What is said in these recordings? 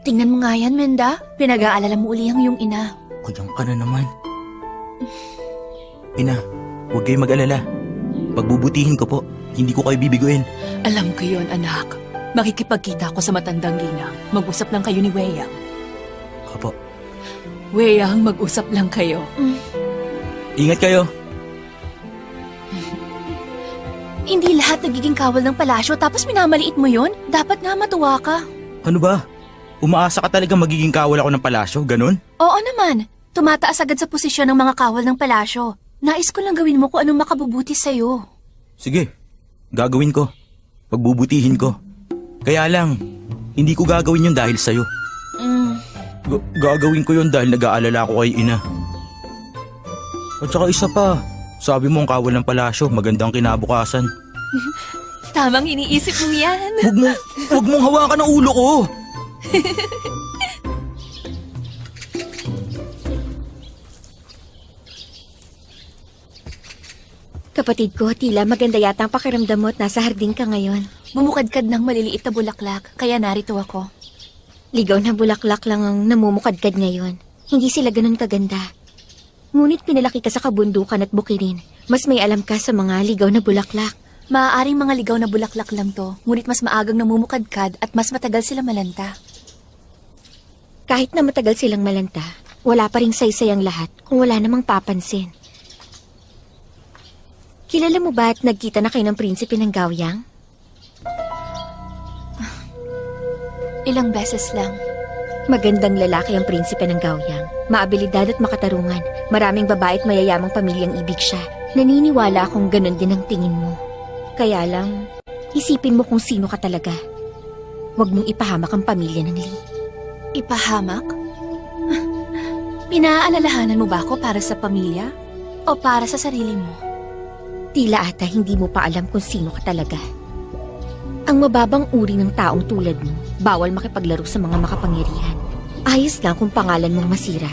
Tingnan mo nga yan, Menda. Pinag-aalala mo uli ang iyong ina. Kudyang ka na naman. Ina, huwag kayo mag-alala. Pagbubutihin ko po, hindi ko kayo bibiguin. Alam ko yon, anak. Makikipagkita ako sa matandang ginang. Mag-usap lang kayo ni Weyang. Opo. Weyang, mag-usap lang kayo. Ingat kayo. Hindi lahat nagiging kawal ng palasyo tapos minamaliit mo yon. Dapat nga matuwa ka. Ano ba? Umaasa ka talaga magiging kawal ako ng palasyo, ganun? Oo naman. Tumataas agad sa posisyon ng mga kawal ng palasyo. Nais ko lang gawin mo kung anong makabubuti sa'yo. Sige, gagawin ko. Pagbubutihin ko. Kaya lang, hindi ko gagawin yun dahil sa'yo. Gagawin ko yun dahil nag-aalala ko kay ina. At saka isa pa, sabi mo ang kawal ng palasyo, magandang kinabukasan. Tamang iniisip mo yan. Huwag mong hawakan ang ulo ko! Kapatid ko, tila maganda yata ang pakiramdam mo at nasa hardin ka ngayon. Bumukadkad ng maliliit na bulaklak, kaya narito ako. Ligaw na bulaklak lang ang namumukadkad ngayon. Hindi sila ganun kaganda. Ngunit pinalaki ka sa kabundukan at bukirin. Mas may alam ka sa mga ligaw na bulaklak. Maaaring mga ligaw na bulaklak lang to, ngunit mas maagang namumukadkad at mas matagal sila malanta. Kahit na matagal silang malanta, wala pa ring saysay ang lahat kung wala namang papansin. Kilala mo ba at nagkita na kayo ng prinsipe ng Gaoyang? Ilang beses lang. Magandang lalaki ang prinsipe ng Gaoyang. Maabilidad at makatarungan. Maraming babae at mayayamang pamilyang ibig siya. Naniniwala akong ganun din ang tingin mo. Kaya lang, isipin mo kung sino ka talaga. Huwag mong ipahamak ang pamilya ng Lee. Ipahamak? Pinaalalahanan mo ba ako para sa pamilya? O para sa sarili mo? Tila ata hindi mo pa alam kung sino ka talaga. Ang mababang uri ng taong tulad mo, bawal makipaglaro sa mga makapangyarihan. Ayos lang kung pangalan mong masira.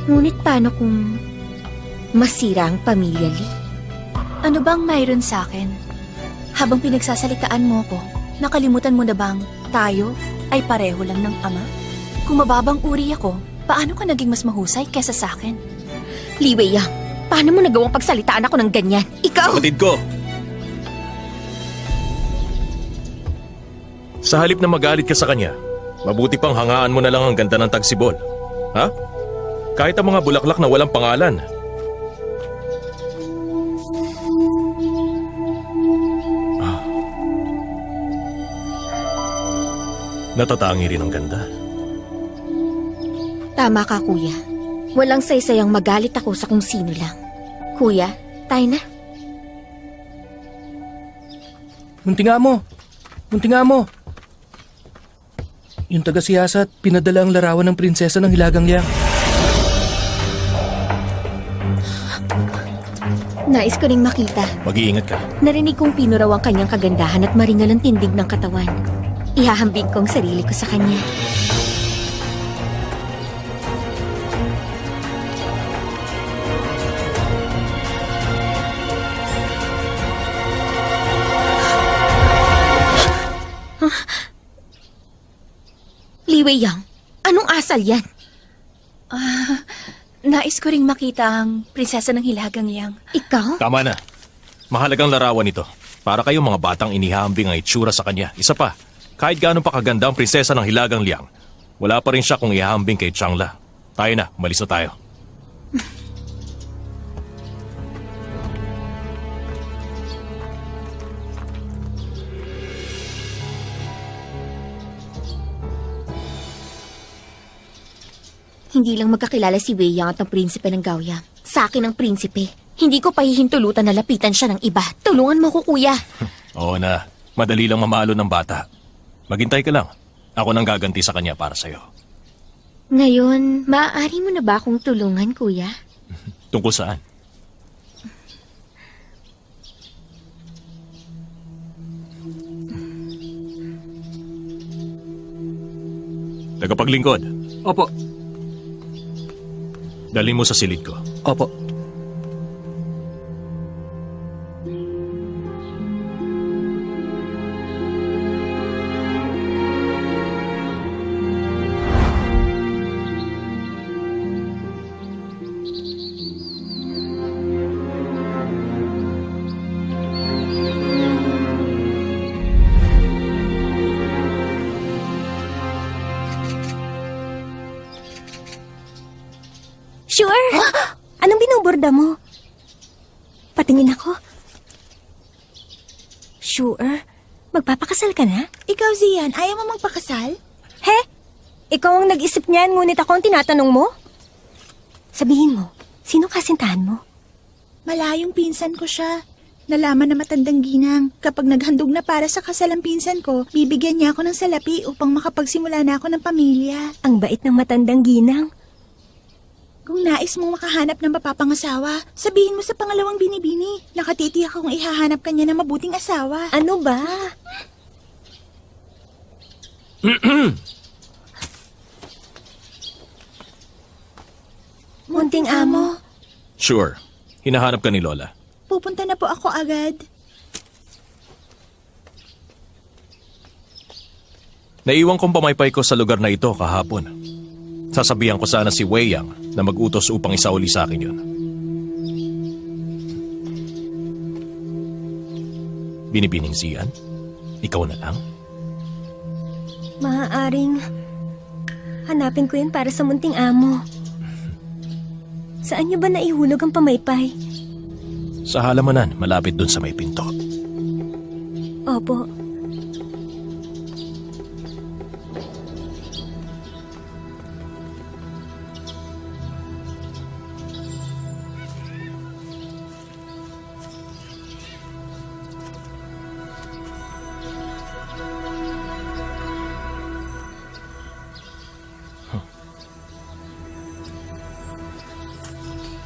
Ngunit paano kung masira ang pamilya, Lee? Ano bang mayroon sa akin? Habang pinagsasalitaan mo ko, nakalimutan mo na bang tayo ay pareho lang ng ama? Kung mababang uri ako, paano ka naging mas mahusay kesa sa akin? Li Weiyang, paano mo nagawang pagsalitaan ako ng ganyan? Ikaw! Kapatid ko! Sa halip na magalit ka sa kanya, mabuti pang hangaan mo na lang ang ganda ng tagsibol. Ha? Kahit ang mga bulaklak na walang pangalan. Natatangi rin ang ganda. Tama ka, kuya. Walang saysayang magalit ako sa kung sino lang. Kuya, tayo na. Muntinga mo! Muntinga mo! Yung taga-siyasat, pinadala ang larawan ng prinsesa ng Hilagang Liang. Nais ko ring makita. Mag-iingat ka. Narinig kong pinuraw ang kanyang kagandahan at maringal ang tindig ng katawan. Ihahambing kong sarili ko sa kanya. Li Weiyang, anong asal yan? Nais ko ring makita ang prinsesa ng Hilagang Liang. Ikaw? Tama na. Mahalagang larawan ito. Para kayong mga batang inihahambing ang itsura sa kanya. Isa pa, kahit gaano pa kaganda ang prinsesa ng Hilagang Liang, wala pa rin siya kung ihahambing kay Changla. Tayo na, umalis na tayo. Hindi lang magkakilala si Weiyang at ang prinsipe ng Gaoyang. Sa akin ang prinsipe. Hindi ko pahihintulutan na lapitan siya ng iba. Tulungan mo ko, kuya. Oo na, madali lang mamalo ng bata. Maghintay ka lang. Ako nang gaganti sa kanya para sa'yo. Ngayon, maaari mo na ba akong tulungan, kuya? Tungkol saan? Tagapaglingkod, Opo. dalhin mo sa silid ko. Opo. Sure. Anong binuborda mo? Patingin ako. Sure. Magpapakasal ka na? Ikaw, Zian, ayaw mo magpakasal? He? Ikaw ang nag-isip niyan, ngunit ako ang tinatanong mo? Sabihin mo, sino kasintahan mo? Malayong pinsan ko siya. Nalaman na matandang ginang, kapag naghandog na para sa kasal ang pinsan ko, bibigyan niya ako ng salapi upang makapagsimula na ako ng pamilya. Ang bait ng matandang ginang. Kung nais mong makahanap ng mapapangasawa, sabihin mo sa pangalawang binibini. Nakatitiyak akong ihahanap kanya ng mabuting asawa. Ano ba? Munting amo, Sure. Hinahanap ka ni Lola. pupunta na po ako agad. Naiwan kong pamaypay ko sa lugar na ito kahapon. Sasabihan ko sana si Wei Yang na mag-utos upang isauli sa akin yun. Binibining Zian, ikaw na lang? Maaaring hanapin ko yan para sa munting amo. Saan niyo ba naihulog ang pamaypay? Sa halamanan, malapit dun sa may pinto. Opo.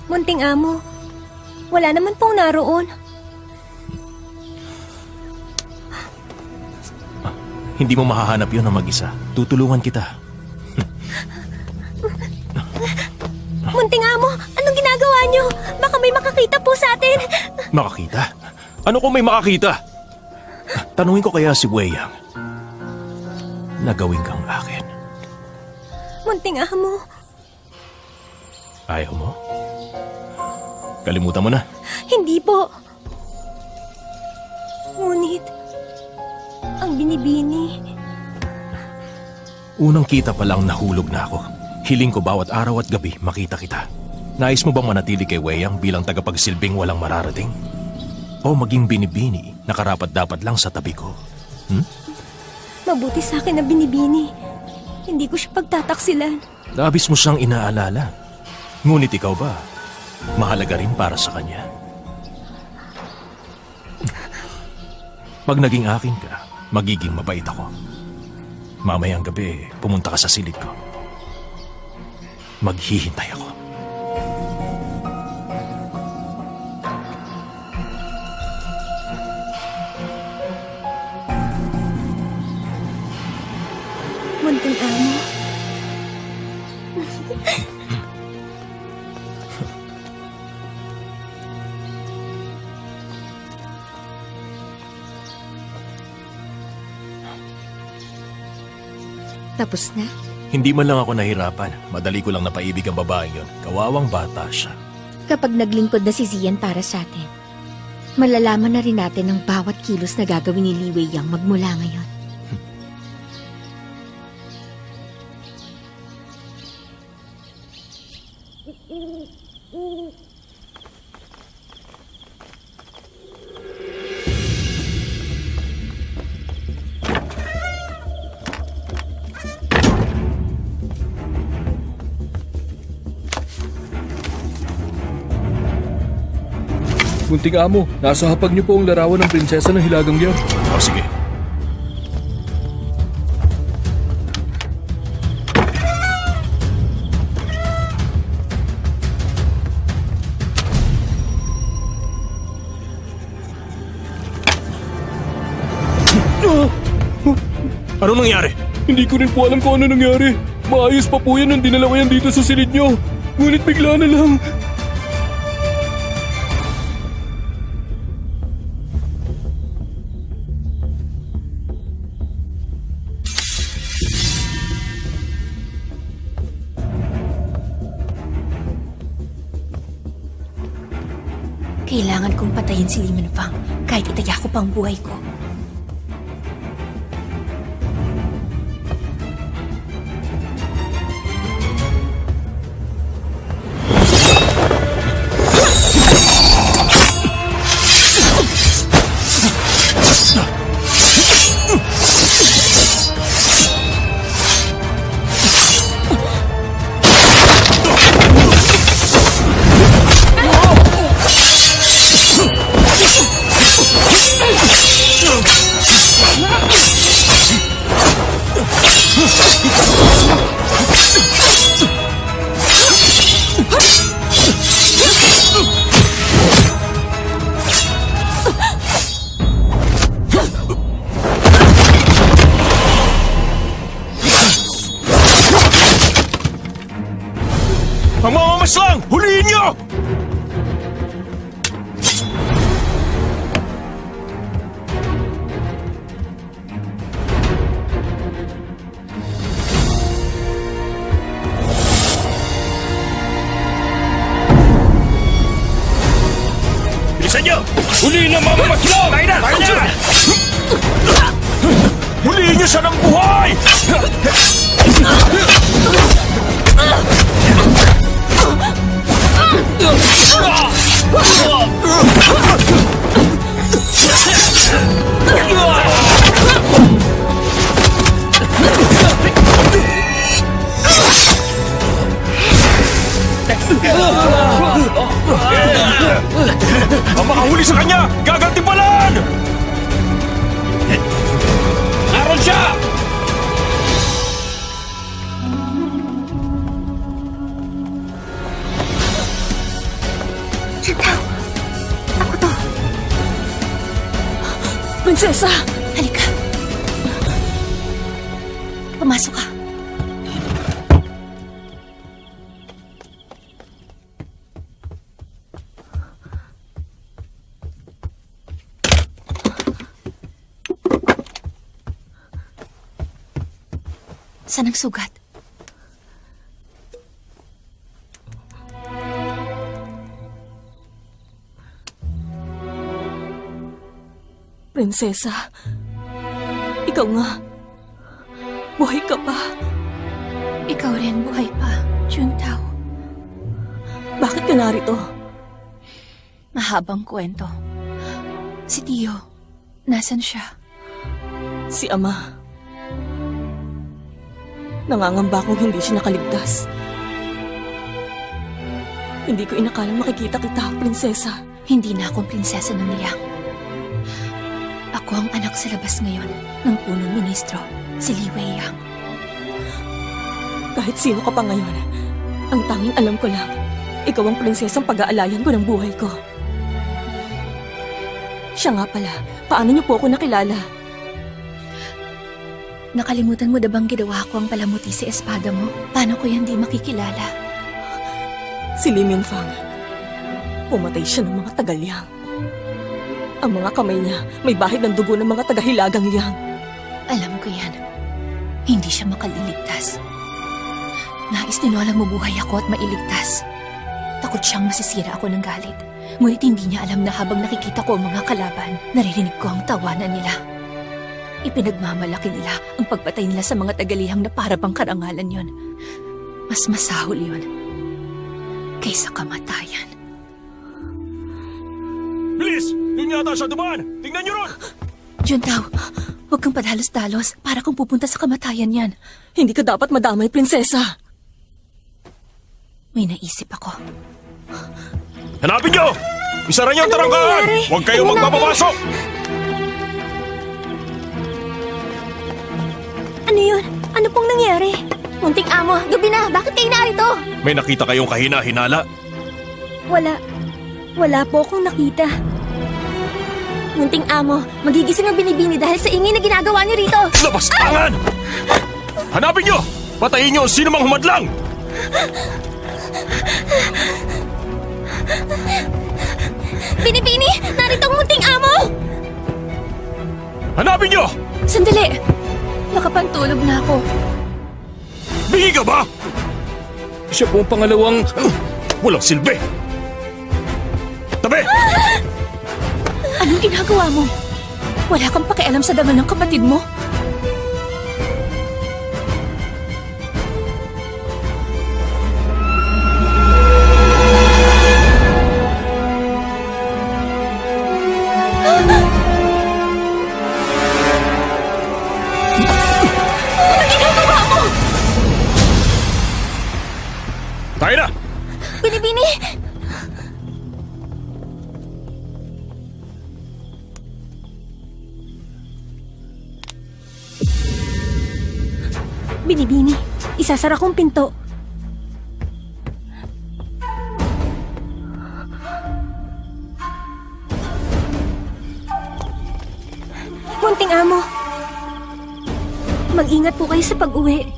Munting amo, wala naman pong naroon. Hindi mo mahahanap yun ng mag-isa. Tutulungan kita. Munting amo, anong ginagawa niyo? Baka may makakita po sa atin. Makakita? Ano kung may makakita? Tanungin ko kaya si Wei Yang. Nagawin kang akin. Munting amo, Ayaw mo? Kalimutan mo na. hindi po. Ngunit, ang binibini. Unang kita pa lang nahulog na ako. Hiling ko bawat araw at gabi makita kita. Nais mo bang manatili kay Wei Yang bilang tagapagsilbing walang mararating? O maging binibini na karapat-dapat lang sa tabi ko? Mabuti sa akin na binibini. Hindi ko siya pagtataksilan. Labis mo siyang inaalala. Ngunit ikaw ba? Mahalaga rin para sa kanya. Pag naging akin ka, magiging mabait ako. Mamayang gabi, pumunta ka sa silid ko. Maghihintay ako. Munting amo. Tapos na? Hindi man lang ako nahirapan. Madali ko lang napaibig ang babaeng yon. Kawawang bata siya. Kapag naglingkod na si Zian para sa atin, malalaman na rin natin ang bawat kilos na gagawin ni Li Wei Yang magmula ngayon. Munting amo, nasa hapag niyo po ang larawan ng prinsesa ng Hilagang Yang. O sige. Ano nangyari? Hindi ko rin po alam kung ano nangyari. Maayos pa po yan nung dinala ko yan dito sa silid niyo. Ngunit bigla na lang. Kailangan kong patayin si Li Minfang kahit itaya ko pang buhay ko. Ang mga maslang! Huliin niyo! Bilisan niyo! Huli na mga maslaw! Tayo na! Tayo na! Huliin niyo siya ng buhay! Ang makahuli sa kanya, gagantipalan! Naroon siya! Prinsesa! Halika. Pumasok ka. Saan ang sugat? Prinsesa, ikaw nga. Buhay ka pa. Ikaw rin, buhay pa, Juntao. Bakit ka narito? Mahabang kwento. Si Tio, nasan siya? Si Ama. Nangangamba kung hindi siya nakaligtas. Hindi ko inakalang makikita kita, prinsesa. Hindi na akong prinsesa ng Liang. Ako ang anak sa labas ngayon ng punong ministro, si Li Weiyang. Kahit sino ka pa ngayon, ang tanging alam ko lang, ikaw ang prinsesang pag-aalayan ko ng buhay ko. Siya nga pala, paano niyo po ako nakilala? Nakalimutan mo na bang ginawa ko ang palamuti sa espada mo? Paano ko yan di makikilala? Si Li Minfang. Pumatay siya ng mga taga-Liang. Ang mga kamay niya may bahid ng dugo ng mga taga-Hilagang Liang. Alam ko yan. Hindi siya makaliligtas. Nais tinolang mabuhay ako at mailigtas. Takot siyang masisira ako ng galit. Ngunit hindi niya alam na habang nakikita ko ang mga kalaban, naririnig ko ang tawanan nila. Ipinagmamalaki nila ang pagpatay nila sa mga tagalihang na para bang karangalan yon. Mas masahol yon kaysa kamatayan. Bilis! Yun yata siya dumaan! Tingnan niyo ron! Juntao, huwag kang padalos-dalos para kung pupunta sa kamatayan yan. Hindi ka dapat madamay, prinsesa. May naisip ako. Hanapin niyo! Isara niyo ang tarangkaan! Huwag kayong magpapapasok! Ano yun? Ano pong nangyari? Munting amo, gabi na. Bakit kayo narito? May nakita kayong kahina-hinala? Wala po akong nakita. Munting amo, magigising ang binibini dahil sa ingay na ginagawa niyo rito. Labas tangan! Hanapin niyo! Patayin niyo sino mang humadlang! Binibini! Narito ang munting amo! Hanapin niyo! Sandali! Nakapantulog na ako. Bingi ka ba? Siya po ang pangalawang... Walang silbi! Tabi! Anong ginagawa mo? Wala kang pakialam sa dangal ng kapatid mo? Tayo na! Binibini! Binibini, isasara kong pinto. Munting amo. Mag-ingat po kayo sa pag-uwi.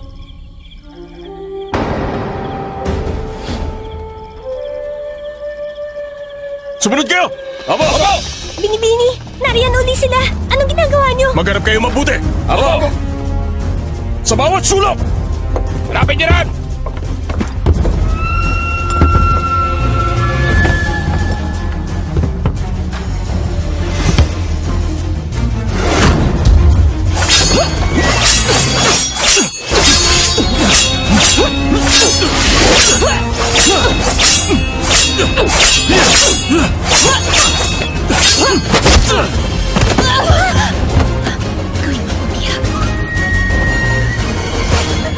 Sumunod kayo! Aba! Aba! Binibini, nariyan uli sila. Anong ginagawa niyo? Maghanap kayo mabuti! Aba! Sa bawat sulok! Hanapin niyo rin!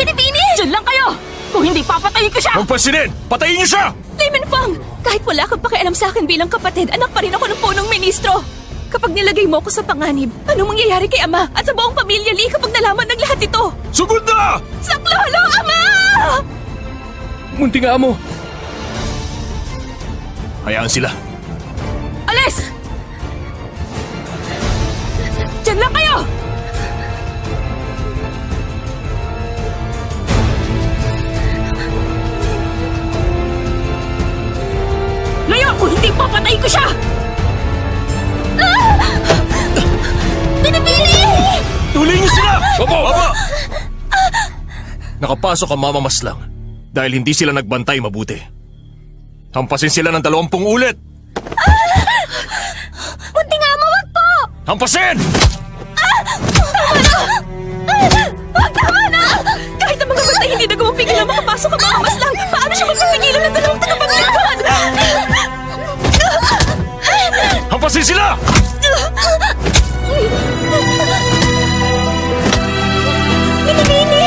Binibini! Diyan lang kayo! Kung hindi, papatayin ko siya! Magpasinin! Patayin niyo siya! Layman Fang! Kahit wala kang pakialam sa akin bilang kapatid, anak pa rin ako ng punong ministro. Kapag nilagay mo ako sa panganib, anong mangyayari kay Ama at sa buong pamilya Lee kapag nalaman ng lahat ito? Sugod na! Saklolo, Ama! Munting amo. Hayaan sila. Alis! Diyan lang kayo! Layo! Kung hindi, papatay ko siya! Binibili! Tuloy niyo sila! Opo! Opo! Nakapasok ang mamamaslang dahil hindi sila nagbantay mabuti. Hampasin sila ng 20 ulit! Munti nga mo, wag po! Hampasin! Tama na! Kahit ang mga bantay hindi na gumapigil na makapasok ang mga maslang, paano siya magpapigilan ng dalawang tagapagligod? Hampasin sila! Binibini!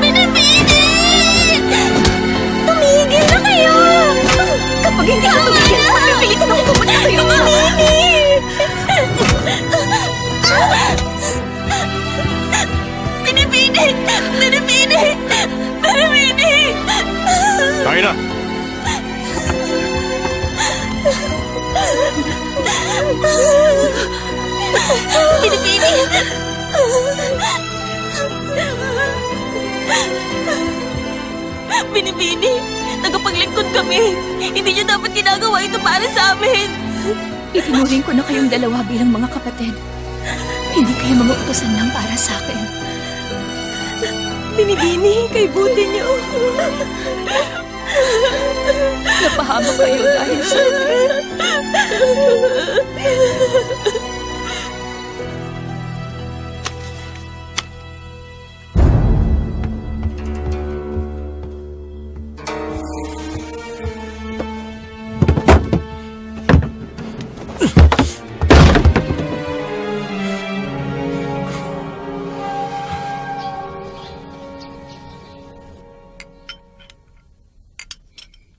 Binibini! Tumigil na kayo! Kapag hindi ka tumigil, magpipilitan ako pumunta sa'yo. Binibini! Binibini! Binibini! Kaya na! Binibini! Binibini! Tagapaglingkod kami! Hindi niyo dapat ginagawa ito para sa amin! Itinuring ko na kayong dalawa bilang mga kapatid. Hindi kayo mga utosan lang para sa akin. Binibini! Kay buti niyo! Napahamak kayo dahil sa akin.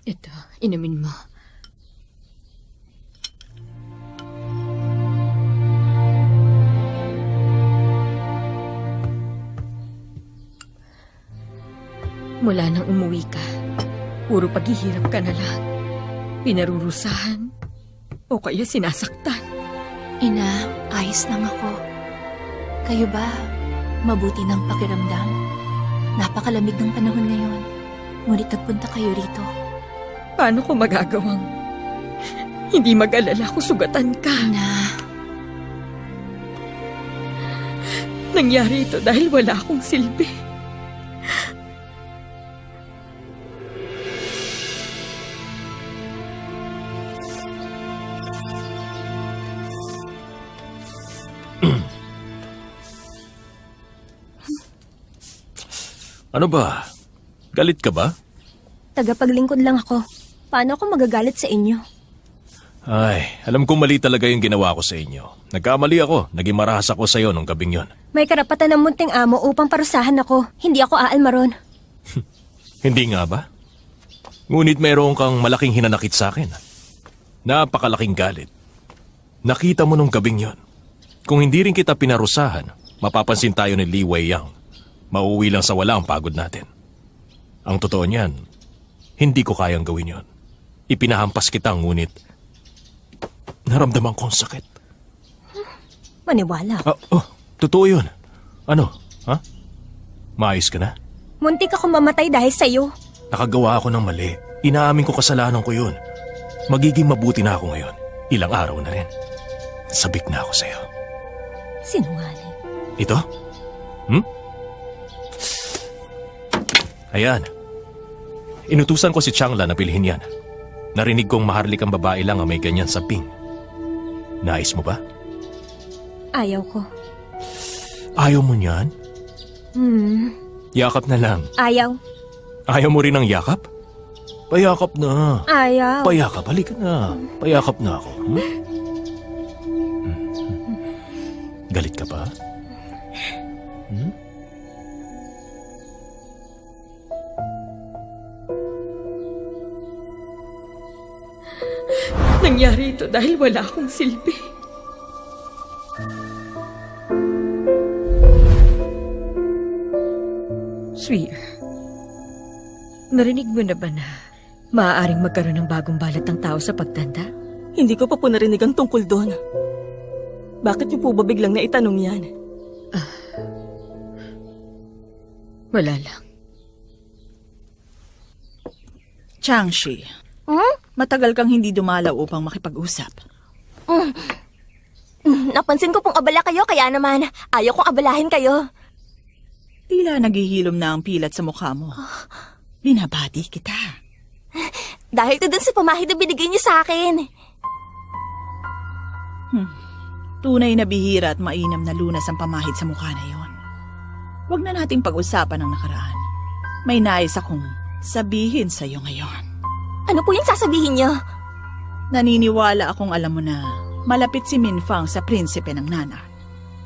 Ito, inumin mo. Mula nang umuwi ka, puro paghihirap ka na lang. Pinarurusahan o kaya sinasaktan. Ina, ayos lang ako. Kayo ba? Mabuti ng pakiramdam. Napakalamig ng panahon ngayon. Ngunit nagpunta kayo rito. Paano ko magagawang hindi mag-alala kung sugatan ka? Ina, Nangyari ito dahil wala akong silbi. Ano ba? Galit ka ba? Tagapaglingkod lang ako. Paano ako magagalit sa inyo? Ay, alam kong mali talaga yung ginawa ko sa inyo. Nagkamali ako. Naging marahas ako sa iyo nung gabing yon. May karapatan ng munting amo upang parusahan ako. Hindi ako aalmaron. Hindi nga ba? Ngunit mayroon kang malaking hinanakit sa akin. Napakalaking galit. Nakita mo nung gabing yon. Kung hindi rin kita pinarusahan, mapapansin tayo ni Li Weiyang. Mauuwi lang sa wala ang pagod natin. Ang totoo niyan, hindi ko kayang gawin yon. Ipinahampas kita ngunit naramdaman kong sakit. Maniwala. Totoo yun. Ano? Ha? Maayos ka na? Muntik akong mamatay dahil sa'yo. Nakagawa ako ng mali. Inaamin ko kasalanan ko yun. Magiging mabuti na ako ngayon. Ilang araw na rin. Sabik na ako sa'yo. Sinungaling. Ito? Ayan. Inutusan ko si Changla na bilhin yan. Narinig kong maharlik ang babae lang ang may ganyan sa ping. Nais mo ba? Ayaw ko. Ayaw mo niyan? Yakap na lang. Ayaw. Ayaw mo rin ng yakap? Payakap na. Ayaw. Payakap, halika na. Payakap na ako. Galit ka pa? Nangyari ito dahil wala akong silbi. Swear, narinig mo na ba na maaaring magkaroon ng bagong balat ng tao sa pagtanda? Hindi ko pa po narinig ang tungkol doon. Bakit niyo po ba biglang naitanong yan? Wala lang. Changshi, matagal kang hindi dumalaw upang makipag-usap. Napansin ko pong abala kayo, kaya naman ayaw kong abalahin kayo. Tila naghihilom na ang pilat sa mukha mo. Binabati kita. Dahil to dun sa pamahid na binigay niyo sa akin. Tunay na bihira at mainam na lunas ang pamahid sa mukha na yon. Huwag na nating pag-usapan ang nakaraan. May nais akong sabihin sa iyo ngayon. Ano po yung sasabihin niyo? Naniniwala akong alam mo na malapit si Minfang sa prinsipe ng Nana.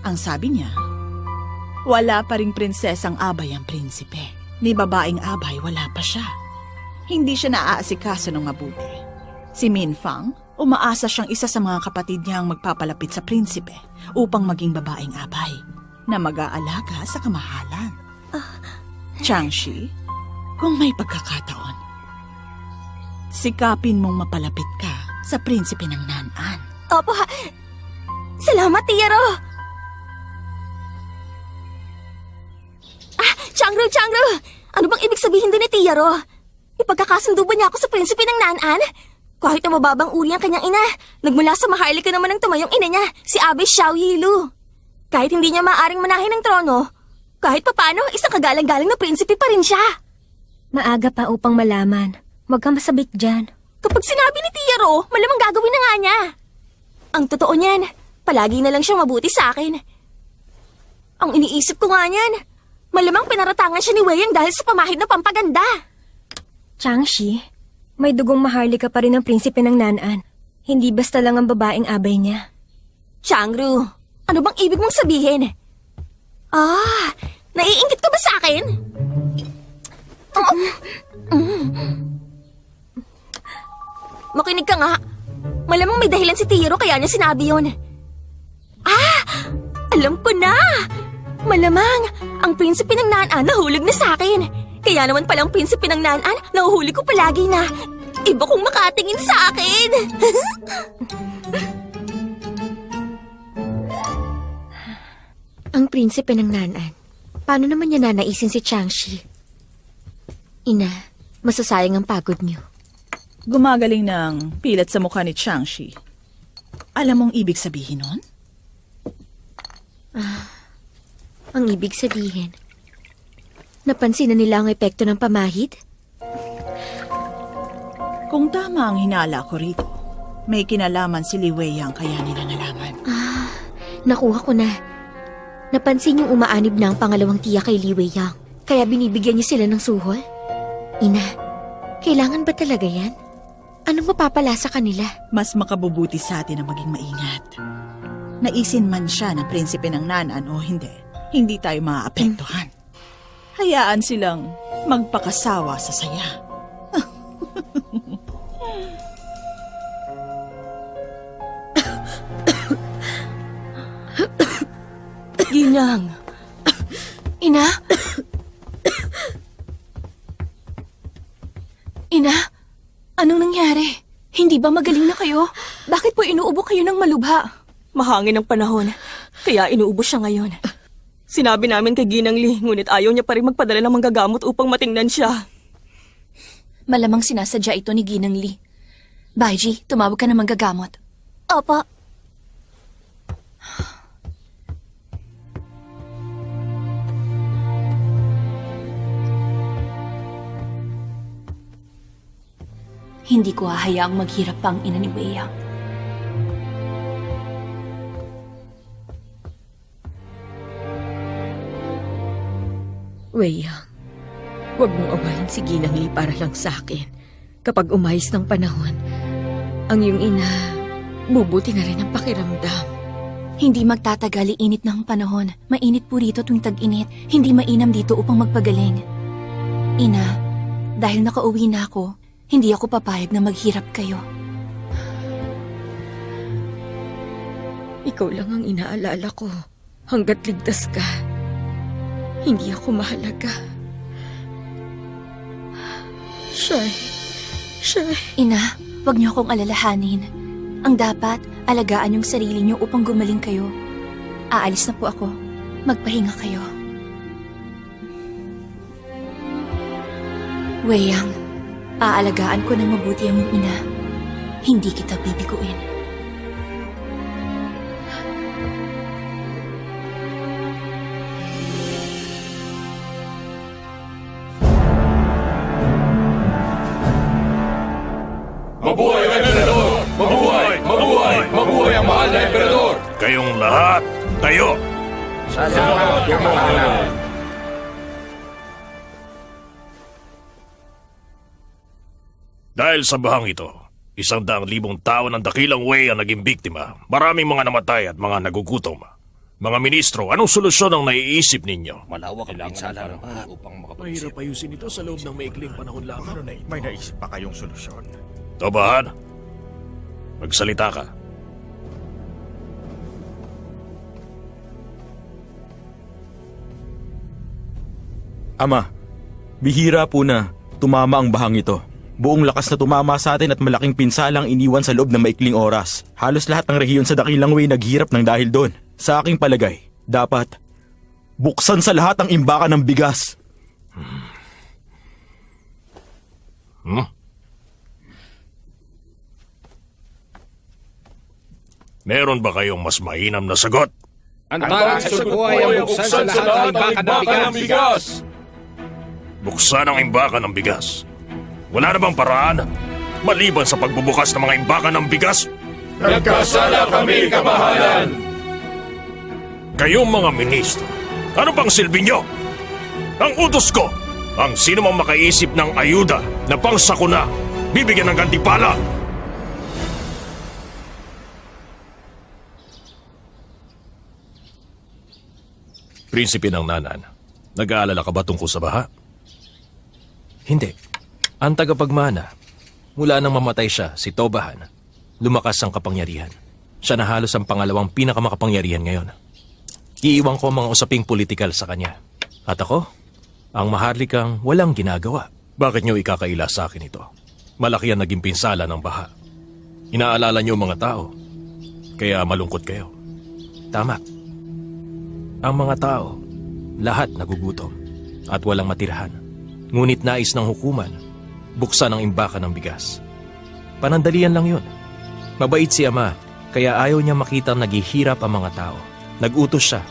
Ang sabi niya, wala pa ring prinsesang abay ang prinsipe. Ni babaeng abay, wala pa siya. Hindi siya naaasikaso ng mabuti. Si Minfang, umaasa siyang isa sa mga kapatid niyang magpapalapit sa prinsipe upang maging babaeng abay na mag-aalaga sa kamahalan. Changshi, kung may pagkakataon, sikapin mong mapalapit ka sa prinsipe ng Nanan. Opo, salamat, Tiyaro. Changru! Ano bang ibig sabihin doon ni Tiyaro? Ipagkakasundo ba niya ako sa prinsipe ng Nanan? Kahit na mababang uri ang kanyang ina, nagmula sa maharlika naman ng tumayong ina niya, si Abe Xiao Yilu. Kahit hindi niya maaring manahin ng trono, kahit papano, isang kagalang-galang na prinsipe pa rin siya. Maaga pa upang malaman. Huwag kang masabik dyan. Kapag sinabi ni Tiyaro, malamang gagawin na nga niya. Ang totoo niyan, palagi na lang siyang mabuti sa akin. Ang iniisip ko nga niyan, malamang pinaratangan siya ni Weiyang dahil sa pamahid na pampaganda. Changshi, may dugong maharlika pa rin ang prinsipe ng Nanan. Hindi basta lang ang babaeng abay niya. Changru, ano bang ibig mong sabihin? Naiingit ka ba sa akin? Makinig ka nga. Malamang may dahilan si Tiyaro kaya niya sinabi yun. Alam ko na! Malamang, ang prinsipe ng Nanan nahulog na sa akin. Kaya naman palang prinsipe ng Nanan, nahuhuli ko palagi na iba kong makatingin sa akin. Ang prinsipe ng Nanan, paano naman niya nanaisin si Changshi? Ina, masasayang ang pagod niyo. Gumagaling ng pilat sa mukha ni Changshi. Alam mong ibig sabihin nun? Ang ibig sabihin, napansin na nila ang epekto ng pamahid? Kung tama ang hinala ko rito, may kinalaman si Li Weiyang kaya nila nalaman. Nakuha ko na. Napansin yung umaanib na ang pangalawang tiya kay Li Weiyang, kaya binibigyan niya sila ng suhol? Ina, kailangan ba talaga yan? Anong mapapala sa kanila? Mas makabubuti sa atin na maging maingat. Naisin man siya ng prinsipe ng Nanan o hindi tayo maaapektuhan. Hayaan silang magpakasawa sa saya. Ninang. Ina? Ina? Anong nangyari? Hindi ba magaling na kayo? Bakit po inuubo kayo ng malubha? Mahangin ang panahon, kaya inuubos siya ngayon. Sinabi namin kay Ginang Lee, ngunit ayaw niya pa rin magpadala ng manggagamot upang matingnan siya. Malamang sinasadya ito ni Ginang Lee. Baiji, tumawag ka ng manggagamot. Opo. Hindi ko hahayaang maghirap pa ang ina ni Weiyang. Weiyang, huwag mong awayin si Ginang Lee para lang sa akin. Kapag umayos ng panahon, ang iyong ina, bubuti na rin ang pakiramdam. Hindi magtatagal init ng panahon. Mainit po rito tuwing tag-init. Hindi mainam dito upang magpagaling. Ina, dahil nakauwi na ako, hindi ako papayag na maghirap kayo. Ikaw lang ang inaalala ko hanggat ligtas ka. Hindi ako mahalaga. Shy. Ina, wag niyo akong alalahanin. Ang dapat, alagaan yung sarili niyo upang gumaling kayo. Aalis na po ako. Magpahinga kayo. Weiyang, aalagaan ko ng mabuti ang iyong ina. Hindi kita bibiguin. Mabuhay ang Emperador! Mabuhay! Mabuhay! Mabuhay ang mahal na Emperador! Kayong lahat, tayo! Salamat, kamahalan! Dahil sa bahang ito, 100,000 tao ng dakilang Wei ang naging biktima. Maraming mga namatay at mga nagugutom. Mga ministro, anong solusyon ang naiisip ninyo? Malawak ang pinsala ng baha upang Mahirap ayusin ito sa loob ng maikling panahon lamang. May naisip pa kayong solusyon. Tobahan, magsalita ka. Ama, bihira po na tumama ang bahang ito. Buong lakas na tumama sa atin at malaking pinsalang iniwan sa loob ng maikling oras. Halos lahat ng rehiyon sa dakilang Wei naghirap ng dahil doon. Sa aking palagay, dapat buksan sa lahat ang imbakan ng bigas. Meron ba kayong mas mainam na sagot? Ang tanging sagot po ay ang buksan sa lahat ng imbakan ng bigas. Buksan ang imbakan ng bigas. Wala na bang paraan? Maliban sa pagbubukas ng mga imbakan ng bigas? Nagkasala kami, kamahalan! Kayong mga ministro, ano bang silbi nyo? Ang utos ko, ang sino mang makaisip ng ayuda na pangsakuna, bibigyan ng gantipala. Prinsipe ng Nanan, nag-aalala ka ba tungkol sa baha? Hindi. Ang tagapagmana, mula nang mamatay siya, si Tobahan, lumakas ang kapangyarihan. Siya na halos ang pangalawang pinakamakapangyarihan ngayon. Iiwan ko ang mga usaping politikal sa kanya. At ako, ang maharlikang walang ginagawa. Bakit niyo ikakaila sa akin ito? Malaki ang naging pinsala ng baha. Inaalala niyo mga tao, kaya malungkot kayo. Tama. Ang mga tao, lahat nagugutom at walang matirahan. Ngunit nais ng hukuman, buksan ang imbakan ng bigas. Panandalian lang yun. Mabait si Ama, kaya ayaw niya makita naghihirap ang mga tao. Nag-utos siya.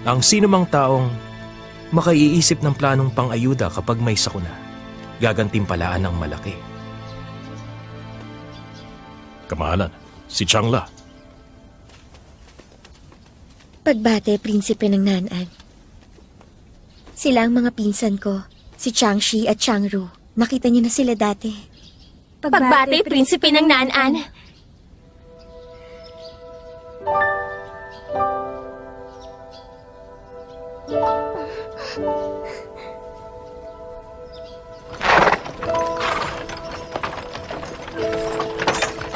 Ang sino mang taong makaiisip ng planong pang-ayuda kapag may sakuna, gagantimpalaan ng malaki. Kamahalan, si Changla. Pagbate, prinsipe ng Nanan. Sila ang mga pinsan ko, si Changshi at Changru. Nakita niyo na sila dati. Pagbate, prinsipe ng Nanan.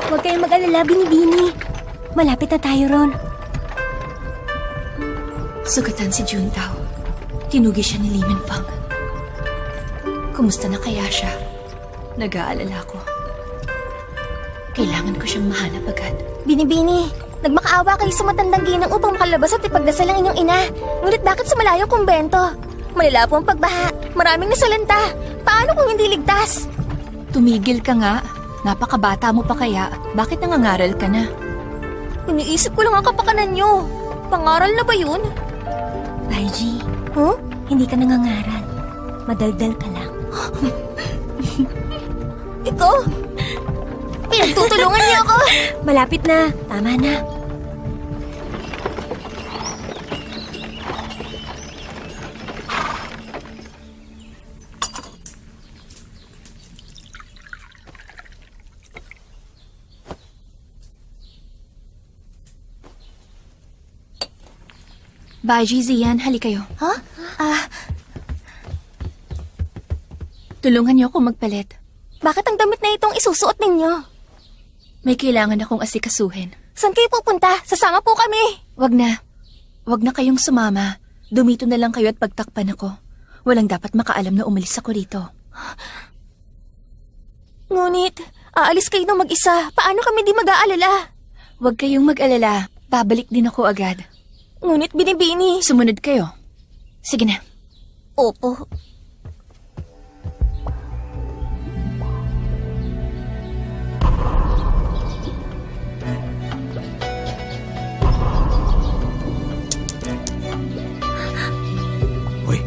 Huwag kayong mag-alala, Binibini. Malapit na tayo ron. Sugatan si Juntao. Tinugi siya ni Li Minfang. Kumusta na kaya siya? Nag-aalala ko. Kailangan ko siyang mahanap agad. Binibini, nagmakaawa kayo sa matandang ginang upang makalabas at ipagdasal ang inyong ina. Ngunit bakit sa malayong kumbento? Malala po ang pagbaha. Maraming nasalanta. Paano kung hindi ligtas? Tumigil ka nga. Napakabata mo pa kaya. Bakit nangangaral ka na? Iniisip ko lang ang kapakanan nyo. Pangaral na ba yun? Baiji, hindi ka nangangaral. Madaldal ka lang. Ikaw? Pinagtutulungan niyo ako! Malapit na. Tama na. Baiji, Zian, hali kayo. Ha? Tulungan niyo ako magpalit. Bakit ang damit na itong isusuot ninyo? May kailangan akong asikasuhin. Saan kayo pupunta? Sasama po kami. Wag na. Wag na kayong sumama. Dumito na lang kayo at pagtakpan ako. Walang dapat makaalam na umalis ako rito. Ngunit, aalis kayo ng mag-isa. Paano kami di mag-aalala? Wag kayong mag-alala. Babalik din ako agad. Ngunit binibini. Sumunod kayo. Sige na. Opo. Hoy.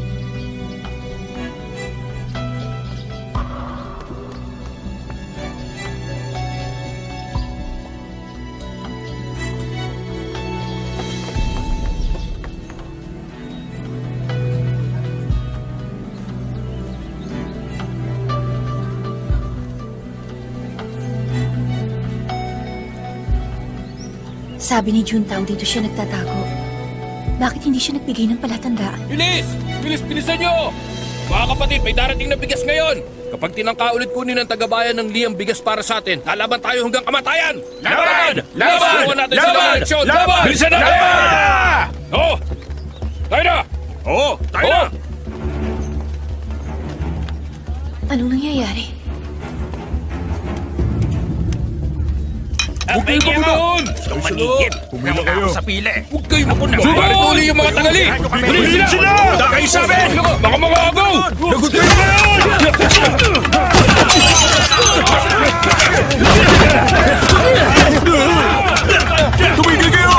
Sabi ni Juntao dito siya nagtatago. Bakit hindi siya nagbigay ng palatandaan? Bilis! Bilisan nyo! Mga kapatid, may darating na bigas ngayon. Kapag tinangka ulit kunin ng tagabayan ng Li ang bigas para sa atin, lalaban tayo hanggang kamatayan! Laban! Isuwan natin sila ng eleksyon! Bilisan natin! Oo! Tayo na! Oo! Tayo na! Anong nangyayari? Huwag kayo magunoon! Pumila kayo. Huwag kayo magunoon! Subalit uli yung mga tangali! Bilisan sila! Dahil sa amin! Baka mga agaw! Lagot kayo ngayon! Tumigil kayo!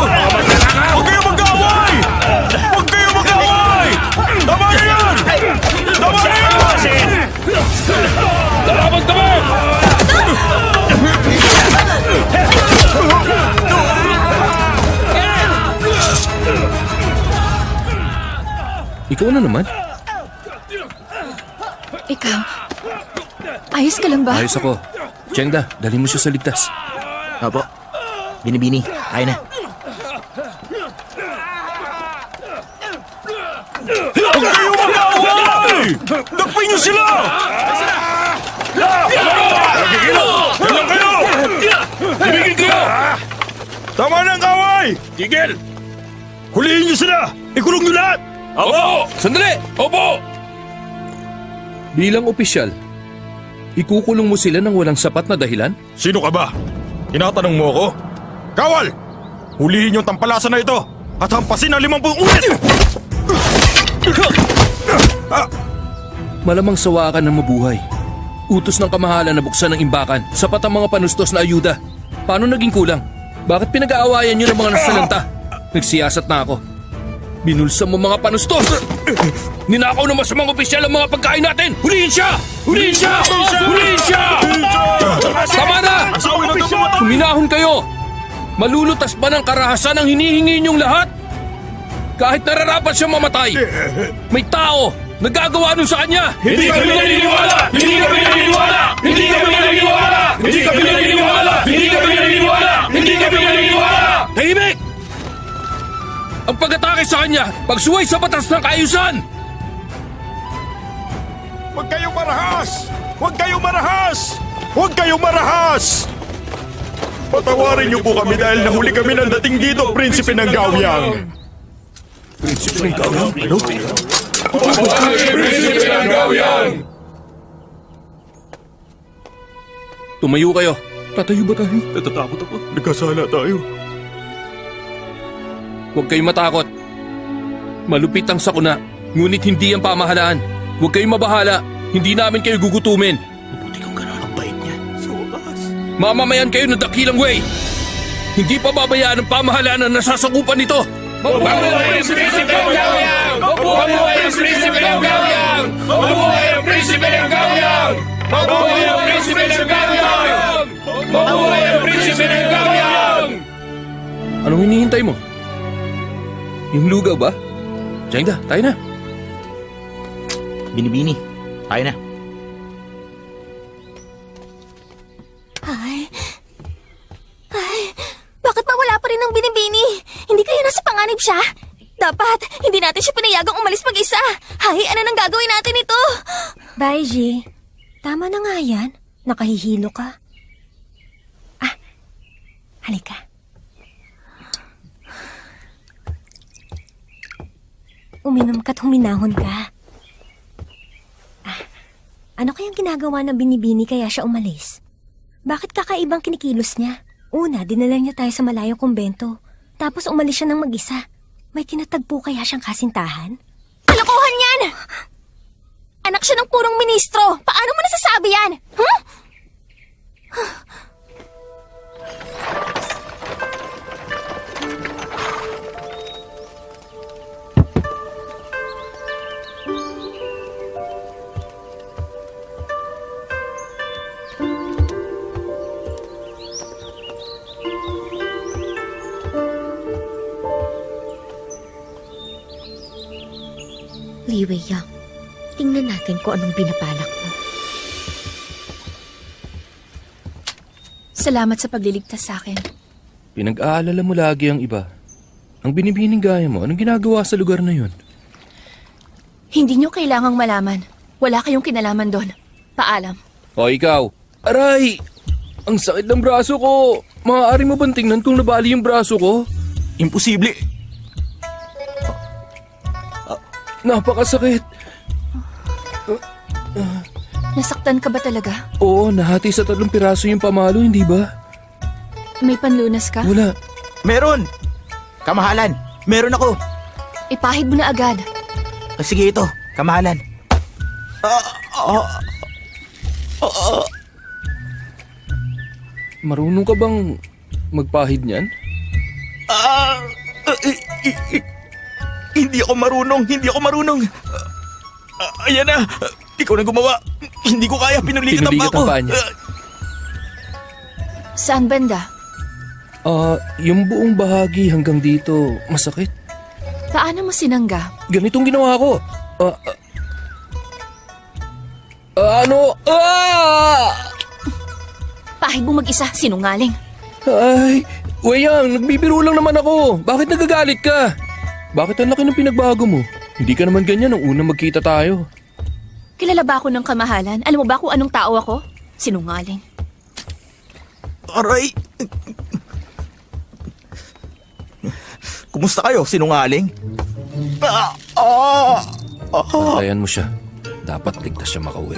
Huwag kayo mag-away! Huwag kayo mag-away! Tama na yan! Tama na yan! Lalaban kami! Ikaw na naman? Ikaw, ayos ka lang ba? Ayos ako. Chengda, dalhin mo siya sa ligtas. Apo. Binibini. Tayo na. Huwag kayo mag-away! Dakpin niyo sila! Ilang kayo! Tumigil kayo! Tama na ang away! Tigil! Hulihin niyo sila! Ikulong niyo lahat! Opo! Sandali! Opo! Bilang opisyal, ikukulong mo sila ng walang sapat na dahilan? Sino ka ba? Tinatanong mo ako? Kawal! Hulihin yung tampalasan na ito at hampasin ang 50 ulit! Malamang sawa ka na mabuhay. Utos ng kamahalan na buksan ng imbakan, sapat ang mga panustos na ayuda. Paano naging kulang? Bakit pinag-aawayan niyo ng mga nasalanta? Nagsiyasat na ako. Binulsa mo mga panustos! Ninakaw ng masamang opisyal ang mga pagkain natin! Hulihin siya! Hulihin siya! Hulihin siya! Tama na! Huminahon kayo! Malulutas ba ng karahasan ang hinihingi niyong lahat? Kahit nararapat siyang mamatay, may tao nagagawa nun sa kanya! Hindi kami naniniwala! Hindi kami naniniwala! Hindi kami naniniwala! Hindi kami naniniwala! Hindi kami naniniwala! Hindi kami naniniwala! Tahimik! Ang pag-atake sa kanya, pagsuway sa batas ng kaayusan! Huwag kayong marahas! Huwag kayong marahas! Huwag kayong marahas! Patawarin niyo po kami dahil nahuli kami ng dating dito, Prinsipe ng Gaoyang. Prinsipe ng Gaoyang? Ano? Prinsipe ng Gaoyang! Tumayo kayo. Tatayo ba tayo? Natatakot ako. Nagkasala tayo. Huwag kayong matakot. Malupit ang sakuna, ngunit hindi ang pamahalaan. Huwag kayong mabahala. Hindi namin kayo gugutumin. Mabuti kang gano'n ang bait niya. Sa wakas. Mamamayan kayo ng dakilang way. Hindi pa babayaan ang pamahalaan na nasasakupan nito. Mabuhay ang Prinsipe ng Gaoyang! Mabuhay ang Prinsipe ng Gaoyang! Mabuhay ang Prinsipe ng Gaoyang! Mabuhay ang Prinsipe ng Gaoyang! Mabuhay ang Prinsipe ng Gaoyang! Anong hinihintay mo? Yung lugaw ba? Jengda, tayo na. Binibini. Tayo na. Ay, bakit ba wala pa rin ang binibini? Hindi kaya nasa panganib siya? Dapat, hindi natin siya pinayagang umalis mag-isa. Hay, ano nang gagawin natin ito? Baiji, tama na nga yan. Nakahihilo ka. Halika. Uminom ka't huminahon ka. Ano kayang ginagawa ng binibini kaya siya umalis? Bakit kakaibang kinikilos niya? Una, dinala niya tayo sa malayong kumbento. Tapos umalis siya ng mag-isa. May tinatagpo kaya siyang kasintahan? Kalokohan yan! Anak siya ng purong ministro. Paano mo nasasabi yan? Huh? Li Weiyang, tingnan natin kung anong binabalak mo. Salamat sa pagliligtas sa akin. Pinag-aalala mo lagi ang iba. Ang binibining gaya mo, anong ginagawa sa lugar na yun? Hindi nyo kailangang malaman. Wala kayong kinalaman doon. Paalam. O ikaw, aray! Ang sakit ng braso ko! Maaari mo bang tingnan kung nabali yung braso ko? Imposible. Napakasakit! Nasaktan ka ba talaga? Oo, nahati sa 3 piraso yung pamalo, hindi ba? May panlunas ka? Wala. Meron. Kamahalan. Meron ako. Ipahid mo na agad. Sige ito. Kamahalan. Marunong ka bang magpahid niyan? Hindi ako marunong. Ayan na. Ikaw na gumawa. Hindi ko kaya. Pinulikat ang Pinulikat pako. ang paa niya. Saan banda? Yung buong bahagi hanggang dito, masakit. Paano mo sinangga? Ganitong ginawa ko. Pahid mo mag-isa, sinungaling. Ay, Weiyang, nagbibiro lang naman ako. Bakit nagagalit ka? Bakit ang laki ng pinagbago mo? Hindi ka naman ganyan nung unang magkita tayo. Kilala ba ako ng kamahalan? Alam mo ba kung anong tao ako? Sinungaling. Aray. Kumusta kayo, sinungaling? Bantayan mo siya. Dapat ligtas siya makauwi.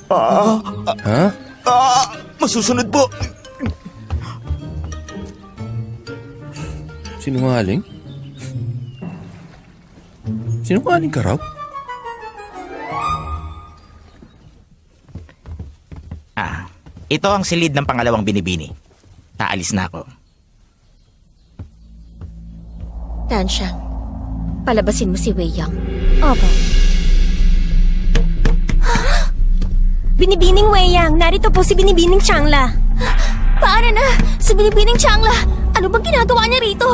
Ha? Masusunod po. Sinungaling? Sinungaling ka raw? Ito ang silid ng pangalawang binibini. Taalis na ako. Tanshang, palabasin mo si Weiyang. Opo. Binibining Weiyang, narito po si Binibining Changla. Paano na? Si Binibining Changla, ano bang ginagawa niya rito?